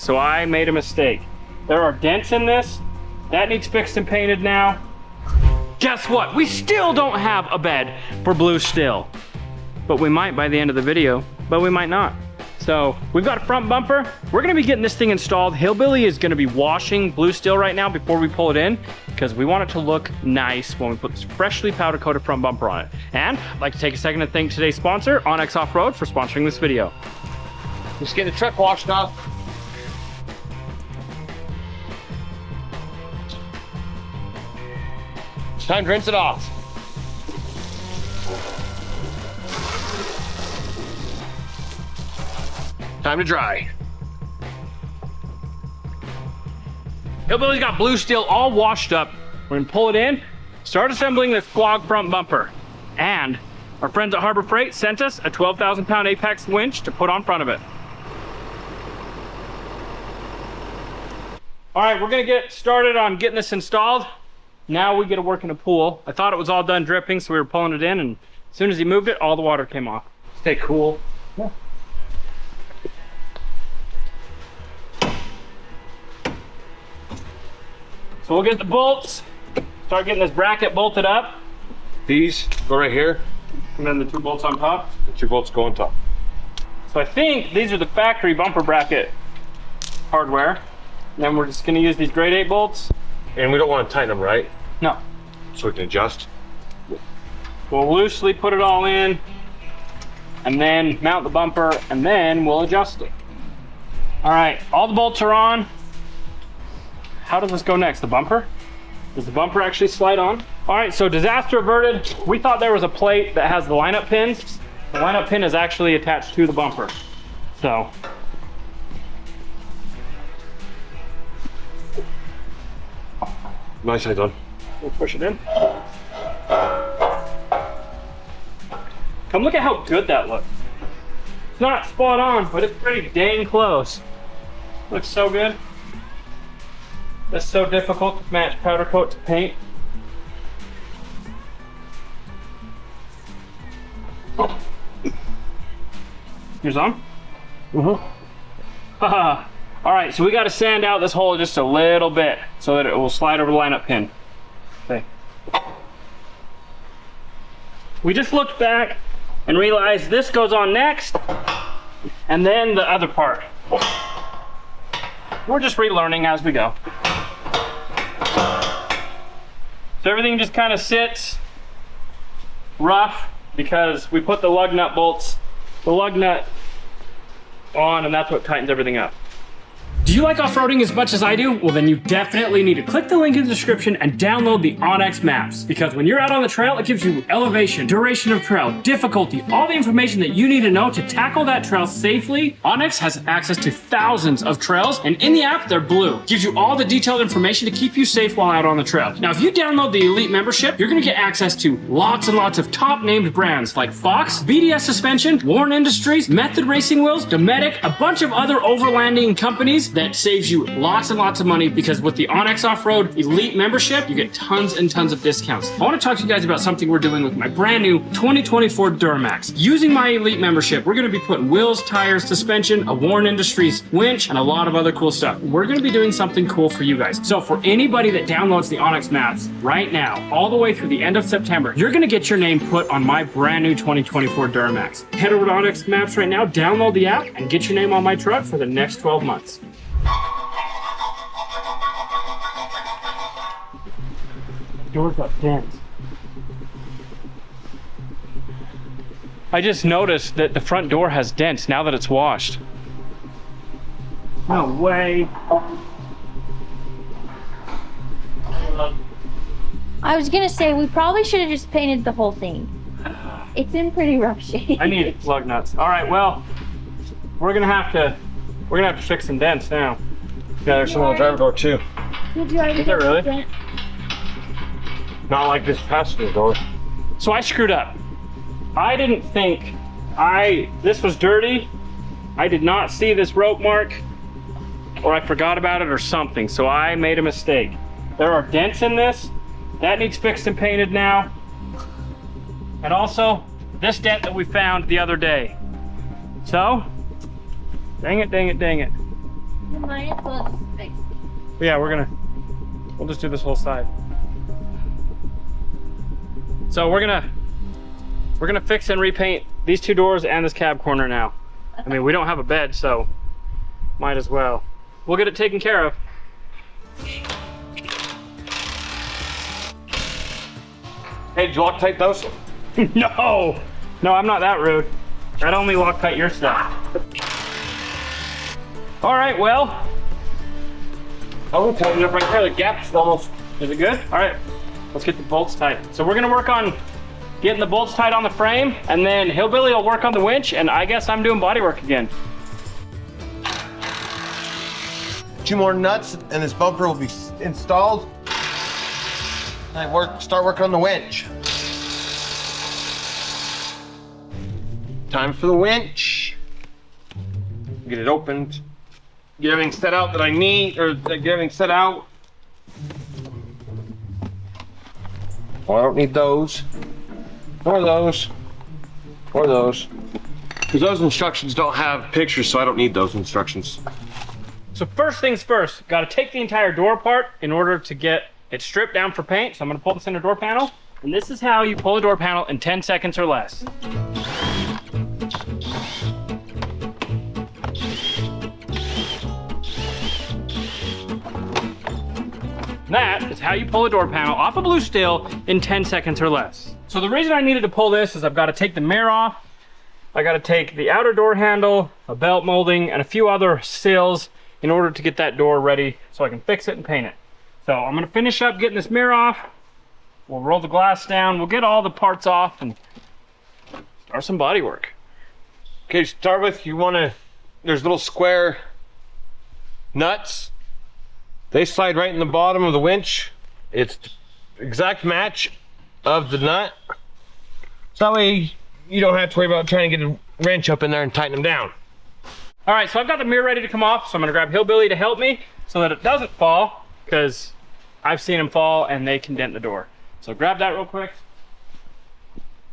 so I made a mistake. There are dents in this. That needs fixed and painted now. Guess what? We still don't have a bed for blue steel. But we might by the end of the video, but we might not. So we've got a front bumper. We're gonna be getting this thing installed. Hillbilly is gonna be washing blue steel right now before we pull it in, because we want it to look nice when we put this freshly powder coated front bumper on it. And I'd like to take a second to thank today's sponsor, Onx Offroad, for sponsoring this video. Just get the truck washed off. It's time to rinse it off. Time to dry. Hillbilly's got blue steel all washed up. We're gonna pull it in, start assembling this squag front bumper. And our friends at Harbor Freight sent us a 12,000 pound Apex winch to put on front of it. All right, we're gonna get started on getting this installed. Now we get to work in a pool. I thought it was all done dripping, so we were pulling it in, and as soon as he moved it, all the water came off. Stay cool. Yeah. So we'll get the bolts, start getting this bracket bolted up, These go right here. and then the 2 bolts on top. The 2 bolts go on top. So I think these are the factory bumper bracket hardware. And then we're just gonna use these grade 8 bolts. And we don't want to tighten them, right? No, So we can adjust. we'll loosely put it all in, and then mount the bumper, and then we'll adjust it. All right, all the bolts are on. How does this go next? The bumper? Does the bumper actually slide on? All right, so disaster averted. We thought there was a plate that has the lineup pins. The lineup pin is actually attached to the bumper. So. Nicely done. We'll push it in. Come look at how good that looks. It's not spot on, but it's pretty dang close. Looks so good. That's so difficult to match powder coat to paint. Yours on? All right, so we got to sand out this hole just a little bit so that it will slide over the lineup pin. Okay. We just looked back and realized this goes on next, and then the other part. We're just relearning as we go. So everything just kind of sits rough because we put the lug nut bolts, the lug nut on, and that's what tightens everything up. Do you like off-roading as much as I do? Well, then you definitely need to click the link in the description and download the Onx maps, because when you're out on the trail, it gives you elevation, duration of trail, difficulty, all the information that you need to know to tackle that trail safely. Onx has access to thousands of trails, and in the app, they're blue. Gives you all the detailed information to keep you safe while out on the trail. Now, if you download the Elite membership, you're gonna get access to lots and lots of top-named brands like Fox, BDS Suspension, Warren Industries, Method Racing Wheels, Dometic, a bunch of other overlanding companies that saves you lots and lots of money, because with the Onx Offroad Elite membership, you get tons and tons of discounts. I want to talk to you guys about something we're doing with my brand new 2024 Duramax. Using my Elite membership, we're going to be putting wheels, tires, suspension, a Warren Industries winch, and a lot of other cool stuff. We're going to be doing something cool for you guys. So for anybody that downloads the Onx maps right now, all the way through the end of September, you're going to get your name put on my brand new 2024 Duramax. Head over to Onx maps right now, download the app, and get your name on my truck for the next 12 months. Door's got dents. I just noticed that the front door has dents now that it's washed. No way. I was gonna say we probably should have just painted the whole thing. It's in pretty rough shape. I need lug nuts. All right, well, we're gonna have to fix some dents now. Yeah, there's some on the driver door too. Did you already Is there really? dent? Not like this passenger door. So I screwed up. I didn't think this was dirty. I did not see this rope mark, or I forgot about it or something. So I made a mistake. There are dents in this. That needs fixed and painted now. And also this dent that we found the other day. So, dang it, dang it, dang it. You might as well just fix it. But yeah, we'll just do this whole side. So we're gonna fix and repaint these two doors and this cab corner now. I mean, we don't have a bed, so might as well. We'll get it taken care of. Hey, did you Loctite those? No, I'm not that rude. I'd only Loctite your stuff. All right, well, I will tell you up right there, the gap's almost. is it good? All right, let's get the bolts tight. So we're gonna work on getting the bolts tight on the frame, and then Hillbilly will work on the winch, and I guess I'm doing body work again. 2 more nuts and this bumper will be installed. Start working on the winch. Time for the winch. Get it opened. Get everything set out that I need, or get everything set out. Oh, I don't need those. Or those. Or those. Because those instructions don't have pictures, so I don't need those instructions. So first things first, got to take the entire door apart in order to get it stripped down for paint. So I'm going to pull the center door panel, and this is how you pull a door panel in 10 seconds or less. That is how you pull a door panel off a blue steel in 10 seconds or less. So the reason I needed to pull this is I've got to take the mirror off. I got to take the outer door handle, a belt molding, and a few other sills in order to get that door ready so I can fix it and paint it. So I'm gonna finish up getting this mirror off. We'll roll the glass down. We'll get all the parts off and start some body work. Okay, to start with, there's little square nuts. They slide right in the bottom of the winch. It's the exact match of the nut. So that way you don't have to worry about trying to get a wrench up in there and tighten them down. All right, so I've got the mirror ready to come off, so I'm gonna grab Hillbilly to help me so that it doesn't fall, because I've seen them fall and they can dent the door. So grab that real quick.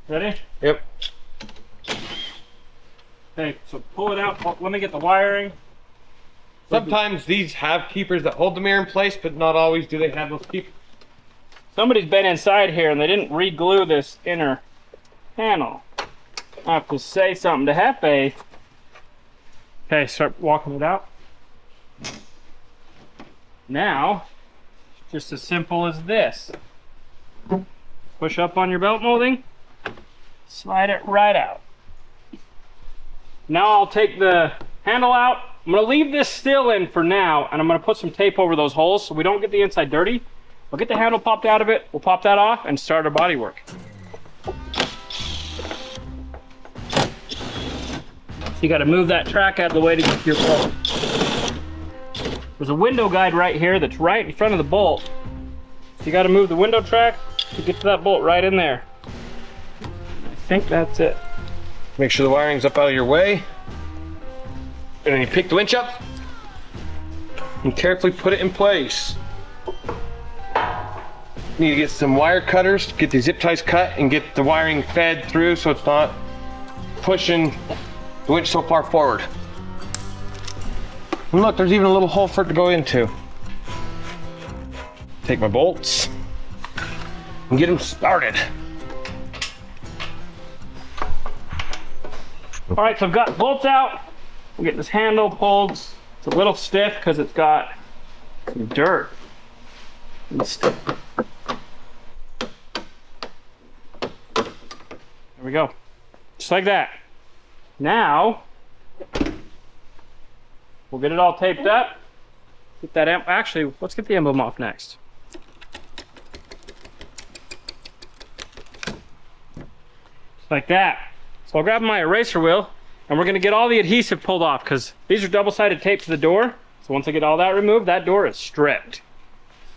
Ready? Yep. Okay, so pull it out. Let me get the wiring. Sometimes these have keepers that hold the mirror in place, but not always do they have those keepers. Somebody's been inside here and they didn't re-glue this inner panel. I have to say something to Hefe. Okay, start walking it out. Now, just as simple as this. Push up on your belt molding, slide it right out. Now I'll take the handle out. I'm gonna leave this still in for now, and I'm gonna put some tape over those holes so we don't get the inside dirty. We'll get the handle popped out of it, we'll pop that off and start our body work. You got to move that track out of the way to get to your bolt. There's a window guide right here that's right in front of the bolt. So you got to move the window track to get to that bolt right in there. I think that's it. Make sure the wiring's up out of your way. And then you pick the winch up and carefully put it in place. Need to get some wire cutters to get the zip ties cut and get the wiring fed through so it's not pushing the winch so far forward. And look, there's even a little hole for it to go into. Take my bolts and get them started. All right, so I've got bolts out. We'll get this handle pulled. It's a little stiff because it's got some dirt. There we go. Just like that. Now, we'll get it all taped up. Get that actually, let's get the emblem off next. Just like that. So I'll grab my eraser wheel and we're gonna get all the adhesive pulled off because these are double-sided tape to the door. So once I get all that removed, that door is stripped.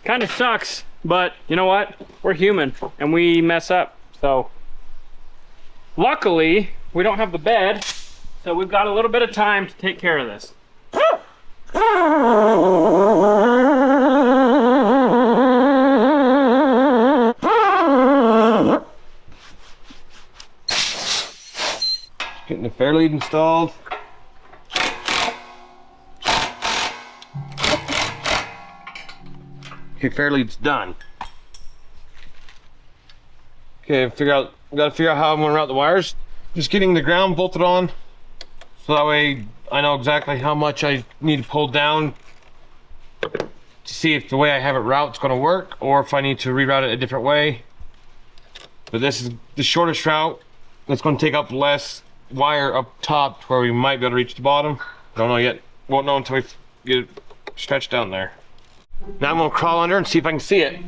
Kind of sucks, but you know what? We're human and we mess up. So luckily, we don't have the bed, so we've got a little bit of time to take care of this. Getting the fair lead installed. Okay, fairly it's done. Okay, gotta figure out how I'm gonna route the wires. Just getting the ground bolted on, so that way I know exactly how much I need to pull down to see if the way I have it route's gonna work, or if I need to reroute it a different way. But this is the shortest route. That's gonna take up less wire up top where we might be able to reach the bottom. Don't know yet. Won't know until we get it stretched down there. Now I'm gonna crawl under and see if I can see it.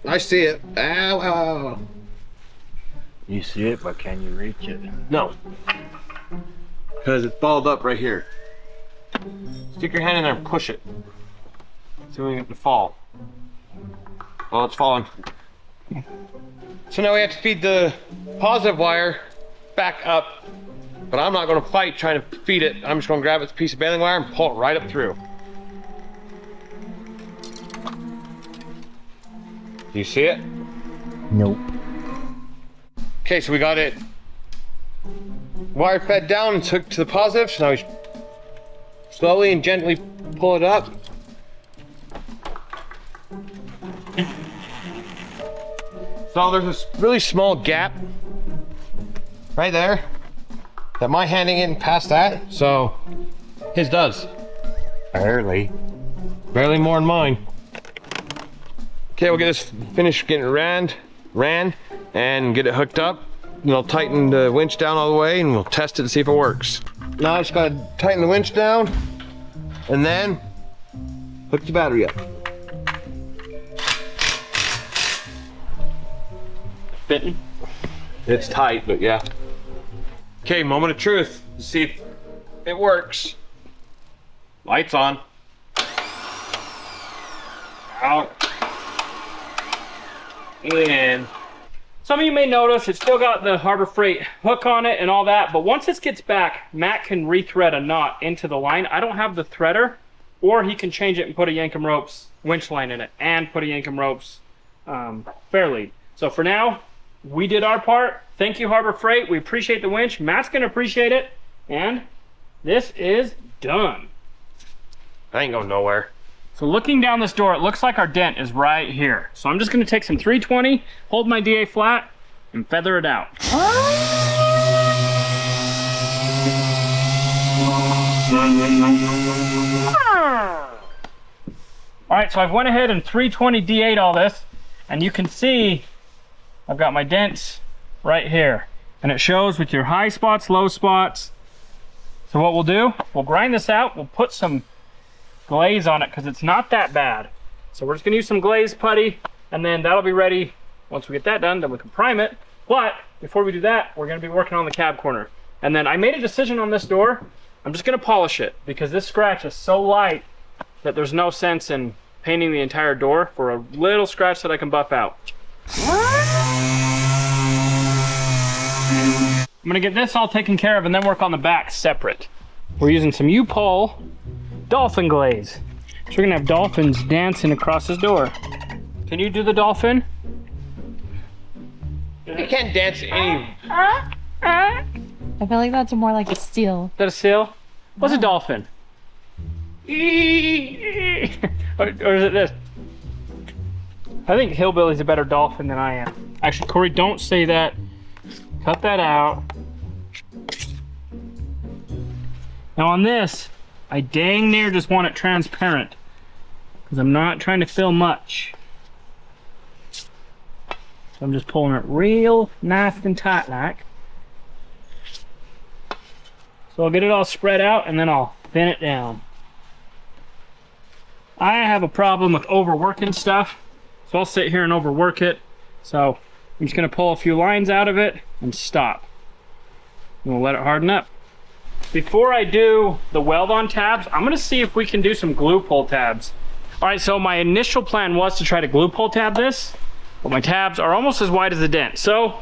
I see it. Ow, ow, ow. You see it, but can you reach it? No. Because it's balled up right here. Stick your hand in there and push it. See if we can get it to fall. Well, it's falling. So now we have to feed the positive wire back up. But I'm not going to fight trying to feed it. I'm just going to grab this piece of baling wire and pull it right up through. Do you see it? Nope. Okay, so we got it wire fed down and took to the positive. So now we slowly and gently pull it up. So there's this really small gap right there that my hand ain't getting past that, so his does. Barely. Barely more than mine. Okay, we'll get this finished getting ran and get it hooked up. And I'll tighten the winch down all the way and we'll test it and see if it works. Now I just gotta tighten the winch down and then hook the battery up. Fitting. It's tight, but yeah. Okay, moment of truth. Let's see if it works. Lights on. Out. In. Some of you may notice it's still got the Harbor Freight hook on it and all that, but once this gets back, Matt can rethread a knot into the line. I don't have the threader, or he can change it and put a Yankum Ropes winch line in it and put a Yankum Ropes fairlead. So for now, we did our part. Thank you, Harbor Freight. We appreciate the winch. Matt's gonna appreciate it, and this is done. I ain't going nowhere. So looking down this door, it looks like our dent is right here. So I'm just gonna take some 320, hold my DA flat, and feather it out. All right, so I've went ahead and 320 DA'd all this, and you can see I've got my dents right here. And it shows with your high spots, low spots. So what we'll do, we'll grind this out, we'll put some glaze on it because it's not that bad. So we're just gonna use some glaze putty and then that'll be ready. Once we get that done, then we can prime it. But before we do that, we're gonna be working on the cab corner. And then I made a decision on this door. I'm just gonna polish it because this scratch is so light that there's no sense in painting the entire door for a little scratch that I can buff out. I'm gonna get this all taken care of and then work on the back separate. We're using some U-Pole dolphin glaze. So we're gonna have dolphins dancing across this door. Can you do the dolphin? You can't dance any. I feel like that's more like a seal. Is that a seal? What's a dolphin? or is it this? I think Hillbilly's a better dolphin than I am. Actually, Corey, don't say that. Cut that out. Now on this, I dang near just want it transparent because I'm not trying to fill much. So I'm just pulling it real nice and tight like. So I'll get it all spread out and then I'll thin it down. I have a problem with overworking stuff, so I'll sit here and overwork it. So I'm just gonna pull a few lines out of it and stop. And we'll let it harden up. Before I do the weld on tabs, I'm gonna see if we can do some glue pull tabs. All right, so my initial plan was to try to glue pull tab this, but my tabs are almost as wide as the dent. So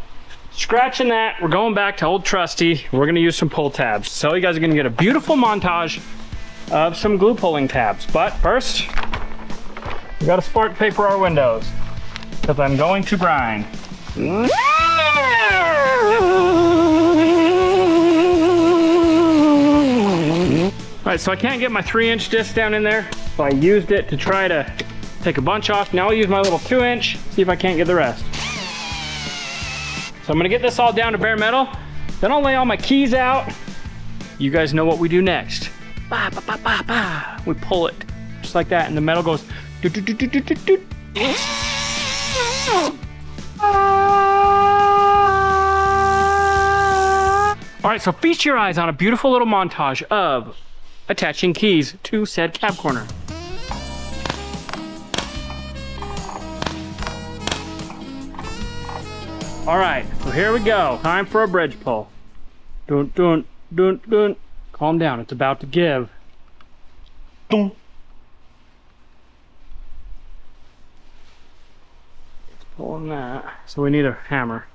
scratching that, we're going back to old trusty. We're gonna use some pull tabs. So you guys are gonna get a beautiful montage of some glue pulling tabs. But first, we gotta spark paper our windows because I'm going to grind. All right, so I can't get my 3-inch disc down in there, So I used it to try to take a bunch off. Now I'll use my little 2-inch, see if I can't get the rest. So I'm gonna get this all down to bare metal. Then I'll lay all my keys out. You guys know what we do next. Ba, ba, ba, ba, ba. We pull it just like that, and the metal goes doot, doot, doot, doot, doot, doot, doot. All right, so feast your eyes on a beautiful little montage of attaching keys to said cab corner. All right, so here we go. Time for a bridge pull. Dun, dun, dun, dun. Calm down, it's about to give. Dun. It's pulling that. So we need a hammer.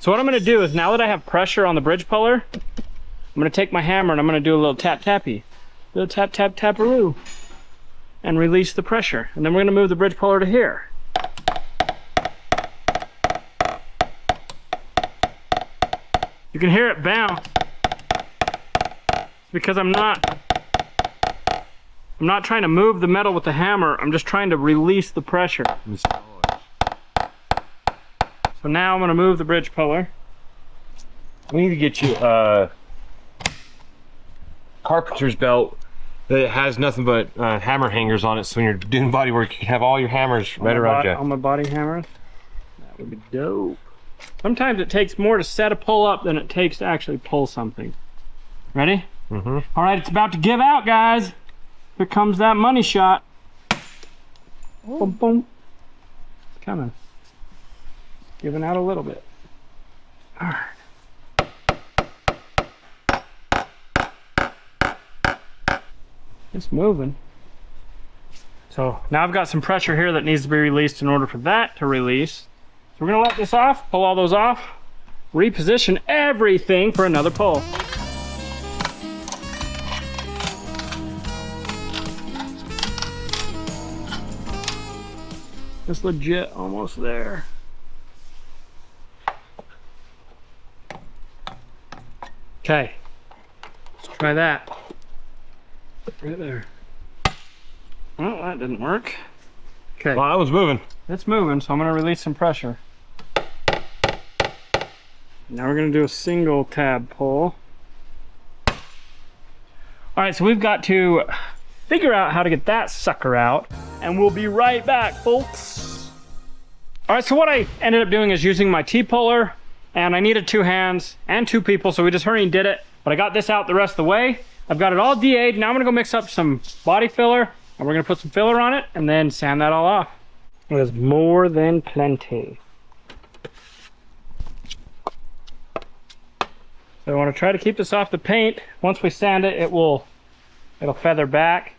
So what I'm gonna do is, now that I have pressure on the bridge puller, I'm gonna take my hammer and I'm gonna do a little tap tappy. Little tap tap taparoo. And release the pressure. And then we're gonna move the bridge puller to here. You can hear it bounce. It's because I'm not trying to move the metal with the hammer, I'm just trying to release the pressure. So now I'm gonna move the bridge puller. We need to get you a carpenter's belt that has nothing but hammer hangers on it, so when you're doing body work, you can have all your hammers right around you. On my body hammers? That would be dope. Sometimes it takes more to set a pull up than it takes to actually pull something. Ready? Mm-hmm. All right, it's about to give out, guys. Here comes that money shot. Boom, boom. It's coming. Giving out a little bit. All right. It's moving. So now I've got some pressure here that needs to be released in order for that to release. So we're gonna let this off, pull all those off, reposition everything for another pull. It's legit almost there. Okay, let's try that. Right there. Well, that didn't work. Okay. Well, that was moving. It's moving, so I'm gonna release some pressure. Now we're gonna do a single tab pull. All right, so we've got to figure out how to get that sucker out, and we'll be right back, folks. All right, so what I ended up doing is using my T-puller, and I needed 2 hands and 2 people, so we just hurried and did it. But I got this out the rest of the way. I've got it all DA'd. Now I'm gonna go mix up some body filler, and we're gonna put some filler on it, and then sand that all off. There's more than plenty. So I want to try to keep this off the paint. Once we sand it, it'll feather back,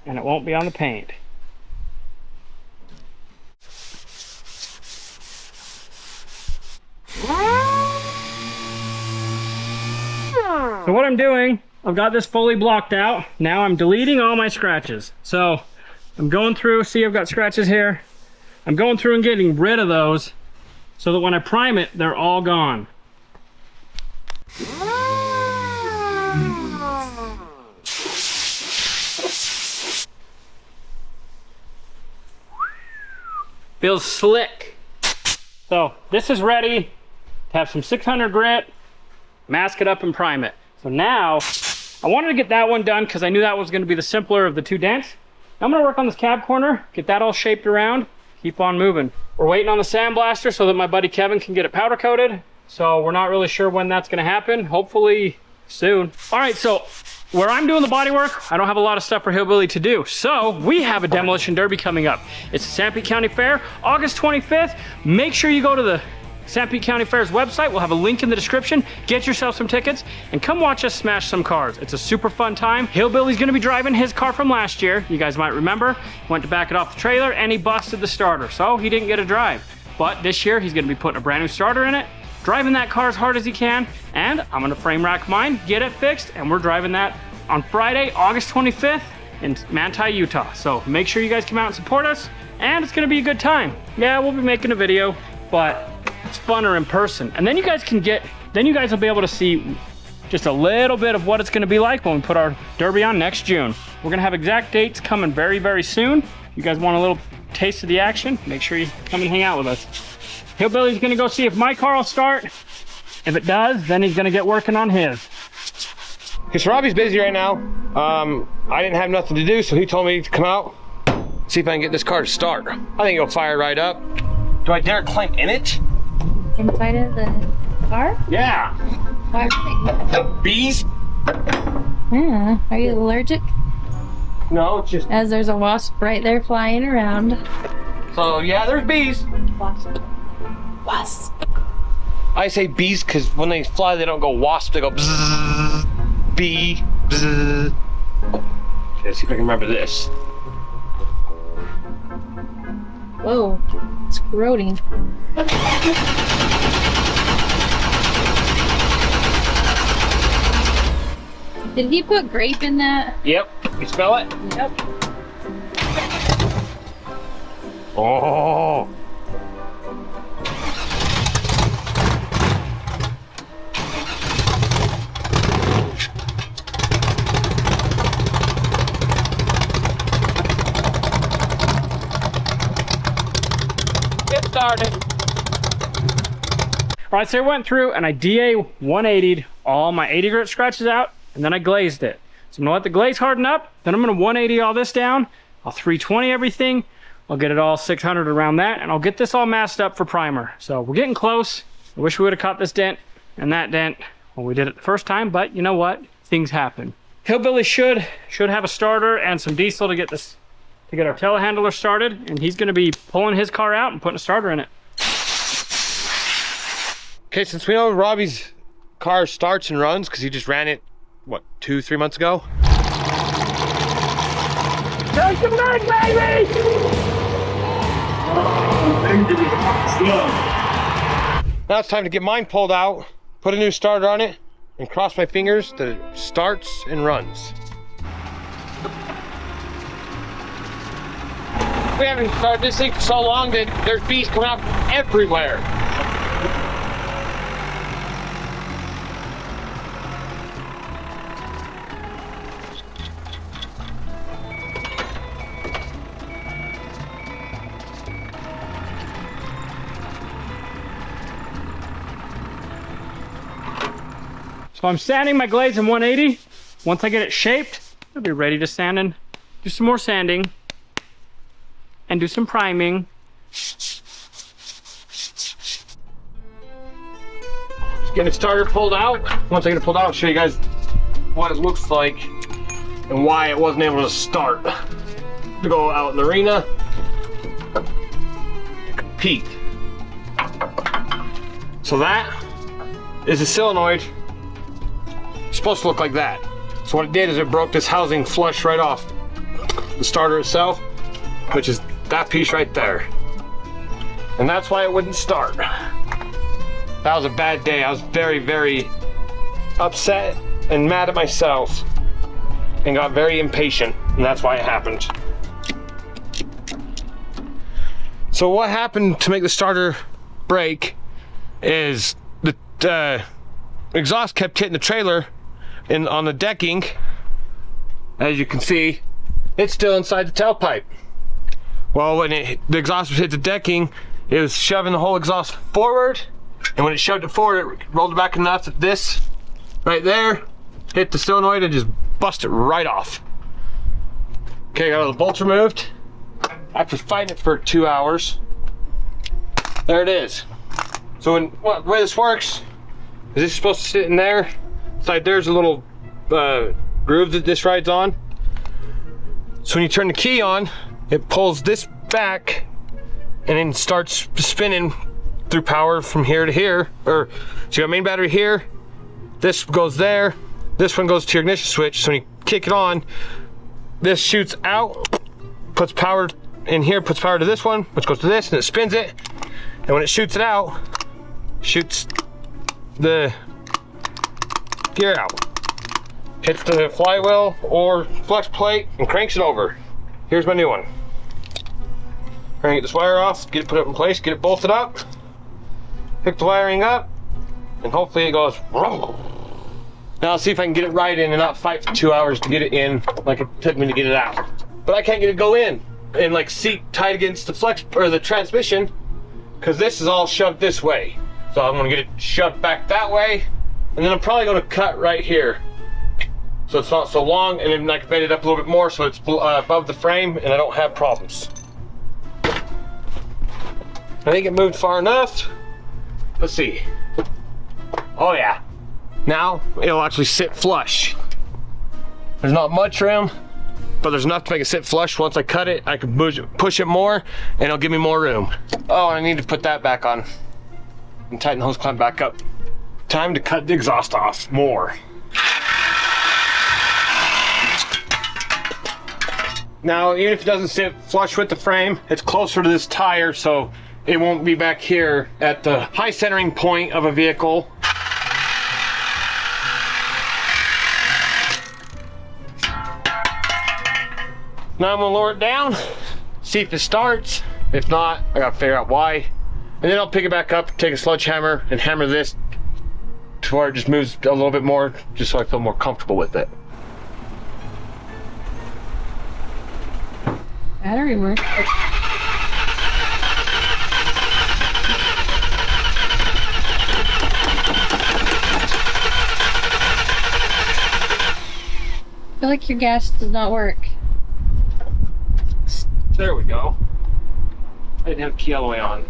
and it won't be on the paint. So what I'm doing, I've got this fully blocked out. Now I'm deleting all my scratches. So I'm going through, see I've got scratches here. I'm going through and getting rid of those so that when I prime it, they're all gone. Feels slick. So this is ready to have some 600 grit, mask it up and prime it. So now I wanted to get that one done because I knew that was going to be the simpler of the 2 dents. Now I'm going to work on this cab corner, get that all shaped around, keep on moving. We're waiting on the sandblaster so that my buddy Kevin can get it powder coated. So we're not really sure when that's going to happen. Hopefully soon. All right, so where I'm doing the body work, I don't have a lot of stuff for Hillbilly to do. So we have a demolition derby coming up. It's the Sanpete County Fair, August 25th. Make sure you go to the Sanpete County Fair's website. We'll have a link in the description. Get yourself some tickets and come watch us smash some cars. It's a super fun time. Hillbilly's gonna be driving his car from last year. You guys might remember. He went to back it off the trailer and he busted the starter, so he didn't get a drive. But this year he's gonna be putting a brand new starter in it, driving that car as hard as he can, and I'm gonna frame rack mine, get it fixed, and we're driving that on Friday, August 25th in Manti, Utah. So make sure you guys come out and support us, and it's gonna be a good time. Yeah, we'll be making a video, but it's funner in person. And then you guys will be able to see just a little bit of what it's gonna be like when we put our derby on next June. We're gonna have exact dates coming very, very soon. You guys want a little taste of the action? Make sure you come and hang out with us. Hillbilly's gonna go see if my car will start. If it does, then he's gonna get working on his. Because Robby's busy right now. I didn't have nothing to do, so he told me to come out, see if I can get this car to start. I think it'll fire right up. Do I dare climb in it? Inside of the car? Yeah. Why? Bees? Yeah. Are you allergic? No, it's just, As there's a wasp right there flying around. so yeah, there's bees. Wasp. Wasp. I say bees because when they fly, they don't go wasp, they go bzzz, bee, bzzz. Okay, let's see if I can remember this. Whoa. It's corroding. Did he put grape in that? Yep, you smell it? Yep. Oh. Get started. All right, so I went through and I DA 180'd all my 80 grit scratches out, and then I glazed it. So I'm gonna let the glaze harden up, then I'm gonna 180 all this down, I'll 320 everything, I'll get it all 600 around that, and I'll get this all masked up for primer. So we're getting close. I wish we would have caught this dent and that dent when we did it the first time, but you know what? Things happen. Hillbilly should have a starter and some diesel to get our telehandler started, and he's gonna be pulling his car out and putting a starter in it. Okay, since we know Robby's car starts and runs because he just ran it, what, 2-3 months ago? Take the leg, baby! Now it's time to get mine pulled out, put a new starter on it, and cross my fingers that it starts and runs. We haven't started this thing for so long that there's bees coming out everywhere. So I'm sanding my glaze in 180. Once I get it shaped, I'll be ready to sand and do some more sanding and do some priming. Just get the starter pulled out. Once I get it pulled out, I'll show you guys what it looks like and why it wasn't able to start. To go out in the arena to compete. So that is a solenoid. It's supposed to look like that. So what it did is it broke this housing flush right off the starter itself, which is that piece right there. And that's why it wouldn't start. That was a bad day. I was very, very upset and mad at myself and got very impatient, and that's why it happened. So what happened to make the starter break is the exhaust kept hitting the trailer on the decking. As you can see, it's still inside the tailpipe. Well, when the exhaust was hit the decking, it was shoving the whole exhaust forward, and when it shoved it forward, it rolled it back enough that this right there hit the solenoid and just busted it right off. Okay, got all the bolts removed. After fighting it for 2 hours, there it is. So the way this works is this is supposed to sit in there. Inside there's a little groove that this rides on. So when you turn the key on, it pulls this back and then starts spinning through power from here to here. So you got main battery here, this goes there, this one goes to your ignition switch. So when you kick it on, this shoots out, puts power in here, puts power to this one, which goes to this, and it spins it. And when it shoots it out, shoots the gear out, hits the flywheel or flex plate and cranks it over. Here's my new one. We're gonna get this wire off, get it put up in place, get it bolted up, pick the wiring up, and hopefully it goes. Now I'll see if I can get it right in and not fight for 2 hours to get it in like it took me to get it out. But I can't get it to go in and like seat tight against the flex or the transmission because this is all shoved this way. So I'm gonna get it shoved back that way, and then I'm probably gonna cut right here so it's not so long, and then I can bend it up a little bit more so it's above the frame and I don't have problems. I think it moved far enough. Let's see. Oh yeah. Now it'll actually sit flush. There's not much room, but there's enough to make it sit flush. Once I cut it, I can push it more and it'll give me more room. Oh, I need to put that back on and tighten the hose clamp back up. Time to cut the exhaust off more. Now, even if it doesn't sit flush with the frame, it's closer to this tire, so it won't be back here at the high centering point of a vehicle. Now I'm gonna lower it down, see if it starts. If not, I gotta figure out why. And then I'll pick it back up, take a sledgehammer and hammer this to where it just moves a little bit more, just so I feel more comfortable with it. Battery work. I feel like your gas does not work. There we go. I didn't have the key all the way on.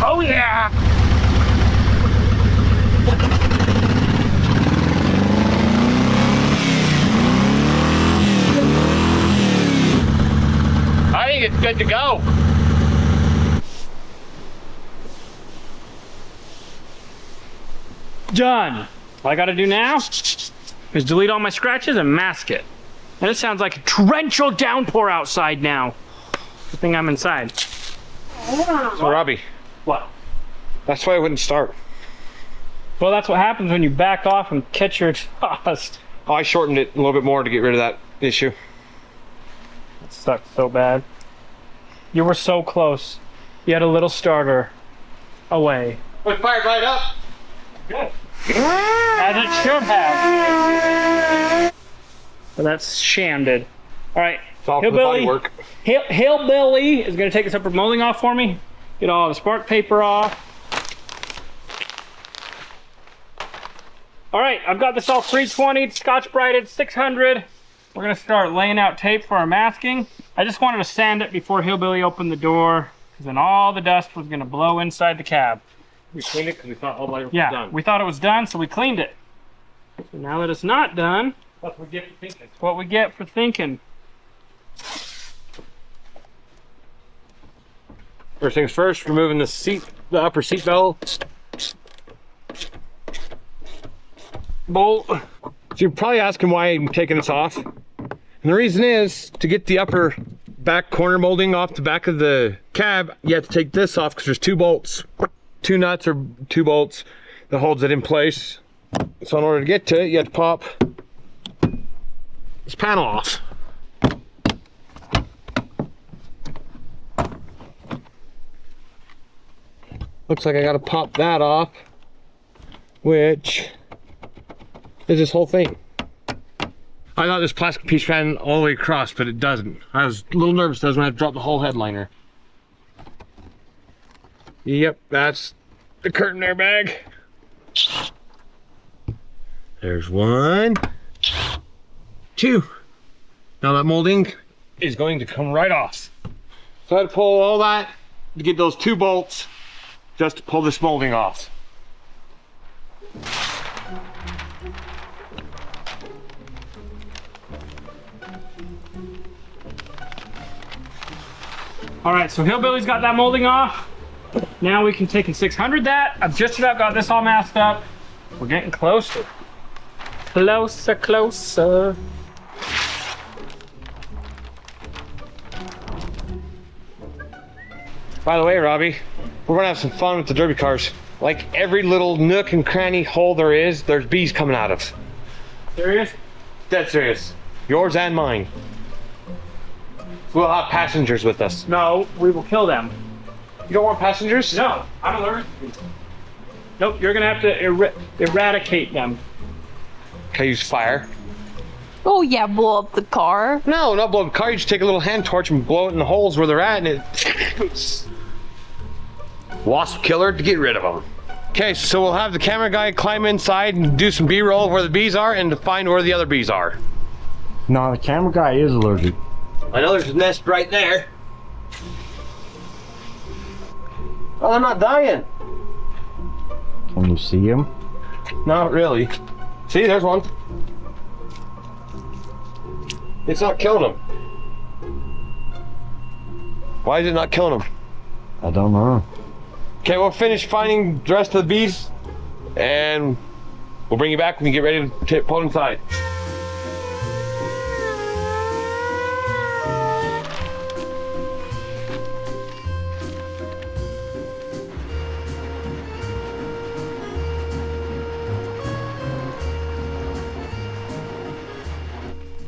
Oh yeah! I think it's good to go. Done. All I gotta do now is delete all my scratches and mask it. And it sounds like a torrential downpour outside now. Good thing I'm inside. So Robby, What? that's why I wouldn't start. Well, that's what happens when you back off and catch your exhaust. Oh, I shortened it a little bit more to get rid of that issue. It sucks so bad. You were so close. You had a little starter away. It fired right up. Good. As it should have. But that's shanded. All right. It's all for the body work. Hillbilly is going to take this upper molding off for me. Get all the spark paper off. All right, I've got this all 320, Scotch Brighted 600. We're gonna start laying out tape for our masking. I just wanted to sand it before Hillbilly opened the door, because then all the dust was gonna blow inside the cab. We cleaned it because we thought all the light was Yeah, done. we thought it was done, so we cleaned it. So now that it's not done, That's what we get for thinking. that's what we get for thinking. First things first, removing the upper seat belt. Bolt. So you're probably asking why I'm taking this off. And the reason is to get the upper back corner molding off the back of the cab, you have to take this off because there's 2 bolts, 2 nuts or 2 bolts that holds it in place. So in order to get to it, you have to pop this panel off. Looks like I gotta pop that off, which is this whole thing. I thought this plastic piece ran all the way across, but it doesn't. I was a little nervous that I was gonna have to drop the whole headliner. Yep, that's the curtain airbag. There's 1, 2. Now that molding is going to come right off. So I had to pull all that to get those 2 bolts just to pull this molding off. All right, so Hillbilly's got that molding off. Now we can take and 600 that. I've just about got this all masked up. We're getting closer. Closer, closer. By the way, Robby, we're gonna have some fun with the derby cars. Like every little nook and cranny hole there is, there's bees coming out of. Serious? Dead serious. Yours and mine. We'll have passengers with us. No, we will kill them. You don't want passengers? No, I'm allergic. Nope, you're gonna have to eradicate them. Can I use fire? Oh yeah, blow up the car. No, not blow up the car. You just take a little hand torch and blow it in the holes where they're at, and it. Wasp killer to get rid of them. Okay, so we'll have the camera guy climb inside and do some B-roll where the bees are and to find where the other bees are. No, the camera guy is allergic. I know there's a nest right there. Oh, they're not dying. Can you see him? Not really. See, there's one. It's not killing them. Why is it not killing them? I don't know. Okay, we'll finish finding the rest of the bees and we'll bring you back when you get ready to pull inside.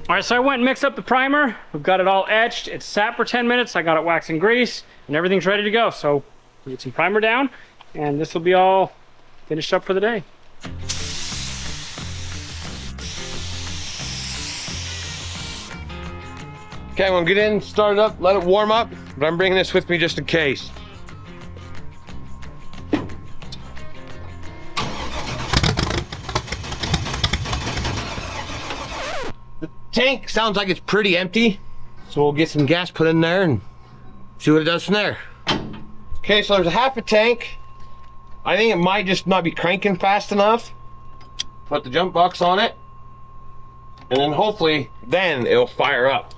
All right, so I went and mixed up the primer. We've got it all etched. It's sat for 10 minutes. I got it waxed and grease, and everything's ready to go. So we get some primer down, and this will be all finished up for the day. Okay, I'm gonna get in, start it up, let it warm up, but I'm bringing this with me just in case. The tank sounds like it's pretty empty, so we'll get some gas put in there and see what it does from there. Okay, so there's a half a tank. I think it might just not be cranking fast enough. Put the jump box on it, and then hopefully then it'll fire up.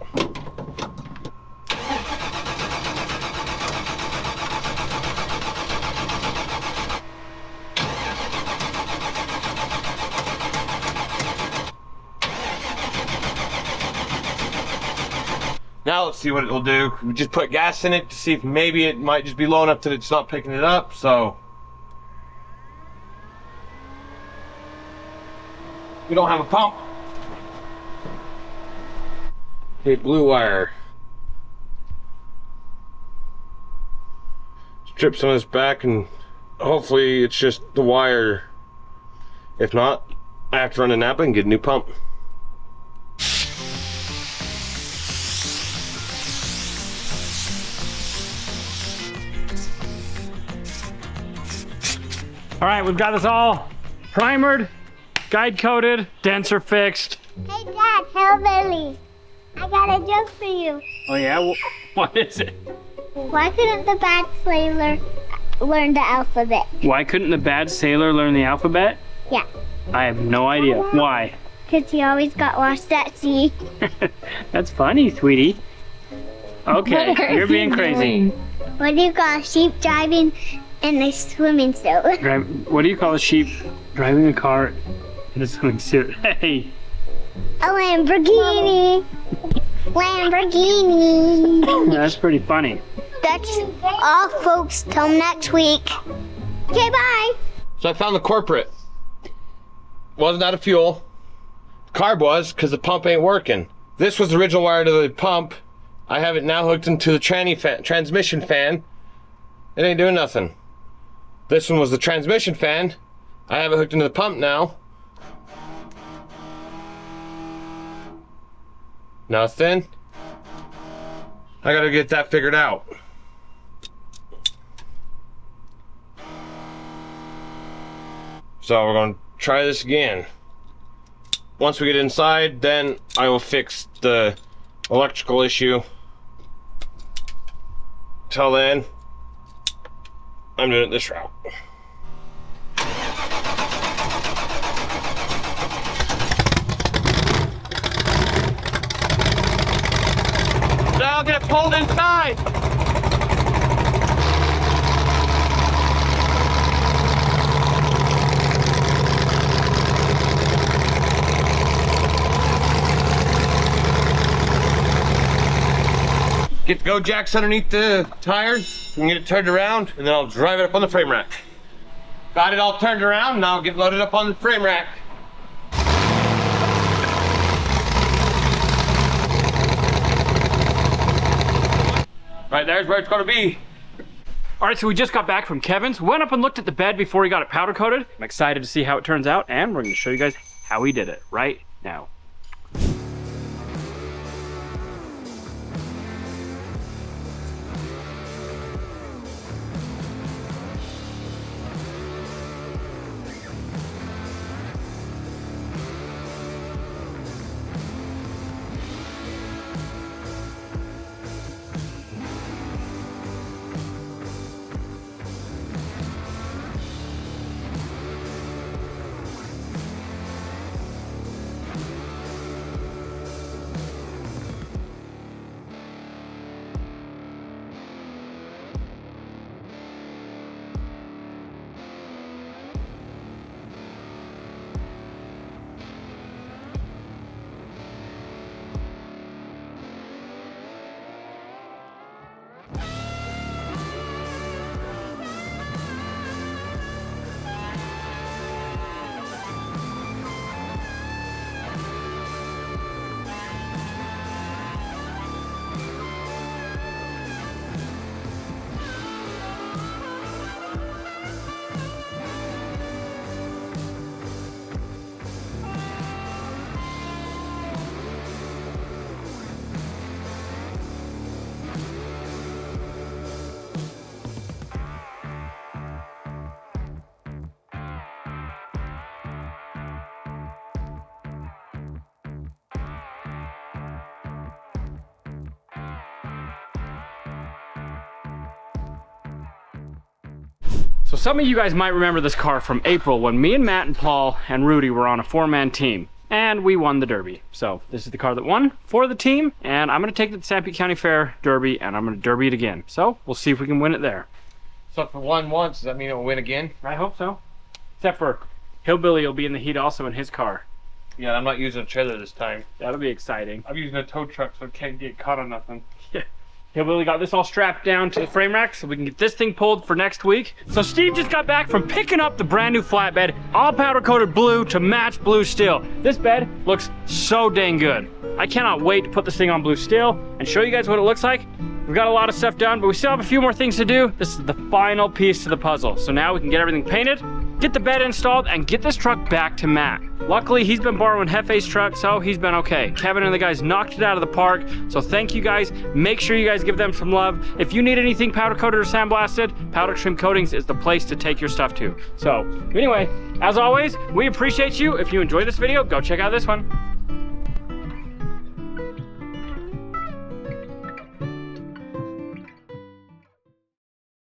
Now let's see what it'll do. We just put gas in it to see if maybe it might just be low enough that it's not picking it up, so. We don't have a pump. Okay, blue wire. Strip some of this back and hopefully it's just the wire. If not, I have to run a Napa and get a new pump. All right, we've got this all primered, guide coated, dents are fixed. Hey Dad, hillbilly, I got a joke for you. Oh yeah, what is it? Why couldn't the bad sailor learn the alphabet? Why couldn't the bad sailor learn the alphabet? Yeah, I have no idea. Why? because he always got lost at sea. That's funny, sweetie. Okay, What are you're being you crazy. doing? What do you call a sheep driving in a swimming suit? What do you call a sheep driving a car in a swimming suit? Hey. A Lamborghini. Lamborghini. That's pretty funny. That's all, folks. Till next week. Okay, bye. So I found the corporate. Wasn't out of fuel. Carb was, because the pump ain't working. This was the original wire to the pump. I have it now hooked into the transmission fan. It ain't doing nothing. This one was the transmission fan. I have it hooked into the pump now. Nothing. I gotta get that figured out. So we're gonna try this again. Once we get inside, then I will fix the electrical issue. Till then, I'm doing it this route. Now I'll get pulled inside. Get the go jacks underneath the tires and get it turned around, and then I'll drive it up on the frame rack. Got it all turned around, now I'll get loaded up on the frame rack. Right there's where it's gonna be. All right, so we just got back from Kevin's. Went up and looked at the bed before he got it powder coated. I'm excited to see how it turns out, and we're gonna show you guys how he did it right now. So some of you guys might remember this car from April when me and Matt and Paul and Rudy were on a 4-man team and we won the Derby. So this is the car that won for the team, and I'm gonna take it to the San Pete County Fair Derby and I'm gonna Derby it again. So we'll see if we can win it there. So if it won once, does that mean it'll win again? I hope so. Except for Hillbilly will be in the heat also in his car. Yeah, I'm not using a trailer this time. That'll be exciting. I'm using a tow truck so I can't get caught on nothing. Yeah. Hillbilly got this all strapped down to the frame rack so we can get this thing pulled for next week. So Steve just got back from picking up the brand new flatbed, all powder coated blue to match blue steel. This bed looks so dang good. I cannot wait to put this thing on blue steel and show you guys what it looks like. We've got a lot of stuff done, but we still have a few more things to do. This is the final piece to the puzzle. So now we can get everything painted, get the bed installed, and get this truck back to Matt. Luckily, he's been borrowing Hefe's truck, so he's been okay. Kevin and the guys knocked it out of the park, so thank you guys. Make sure you guys give them some love. If you need anything powder coated or sandblasted, Powder Extreme Coatings is the place to take your stuff to. So anyway, as always, we appreciate you. If you enjoyed this video, go check out this one.